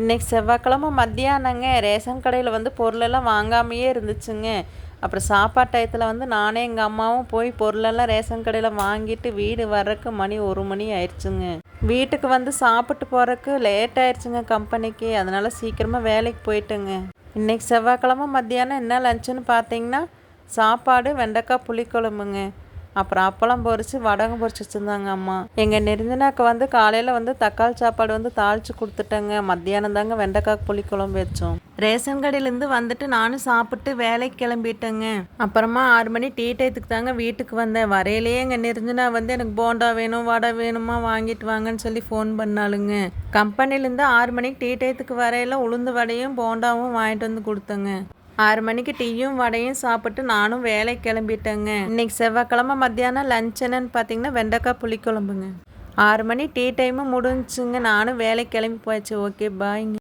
இன்னைக்கு செவ்வாய்க்கிழமை மத்தியானங்க ரேஷன் கடையில் வந்து பொருளெல்லாம் வாங்காமையே இருந்துச்சுங்க. அப்புறம் சாப்பாட்டு டயத்தில் வந்து நானே எங்கள் அம்மாவும் போய் பொருளெல்லாம் ரேஷன் கடையில் வாங்கிட்டு வீடு வர்றதுக்கு மணி 1 மணி ஆயிடுச்சுங்க. வீட்டுக்கு வந்து சாப்பிட்டு போகிறதுக்கு லேட் ஆயிடுச்சுங்க கம்பெனிக்கு. அதனால் சீக்கிரமாக வேலைக்கு போயிட்டுங்க. இன்னைக்கு செவ்வாய்க்கிழமை மத்தியானம் என்ன லஞ்சுன்னு பார்த்தீங்கன்னா சாப்பாடு வெண்டைக்காய் புளிக்குழம்புங்க. அப்புறம் அப்பளம் பொரித்து வடகம் பொரிச்சு வச்சுருந்தாங்க அம்மா. எங்கள் நெருஞ்சினாக்கு வந்து காலையில் வந்து தக்காளி சாப்பாடு வந்து தாளித்து கொடுத்துட்டேங்க. மத்தியானம் தாங்க வெண்டைக்காய் புளிக்குழம்பு வச்சோம். ரேஷன் கடையிலேருந்து வந்துட்டு நானும் சாப்பிட்டு வேலைக்கு கிளம்பிட்டேங்க. அப்புறமா 6 மணி டீ டயத்துக்கு தாங்க வீட்டுக்கு வந்தேன். வரையிலேயே எங்கள் நெருஞ்சினா வந்து எனக்கு போண்டா வேணும் வடை வேணுமா வாங்கிட்டு வாங்கன்னு சொல்லி ஃபோன் பண்ணாளுங்க. கம்பெனிலேருந்து 6 மணிக்கு டீ டயத்துக்கு வரையில உளுந்து வடையும் போண்டாவும் வாங்கிட்டு வந்து கொடுத்தேங்க. 6 மணிக்கு டீயும் வடையும் சாப்பிட்டு நானும் வேலைக்கு கிளம்பிட்டேங்க. இன்னைக்கு செவ்வாய்க்கிழமை மத்தியானம் லஞ்ச் என்னன்னு பார்த்தீங்கன்னா வெண்டைக்காய் புளிக்குழம்புங்க. 6 மணி டீ டைமும் முடிஞ்சுங்க. நானும் வேலைக்கு கிளம்பி போயாச்சு. ஓகே பாய்ங்க.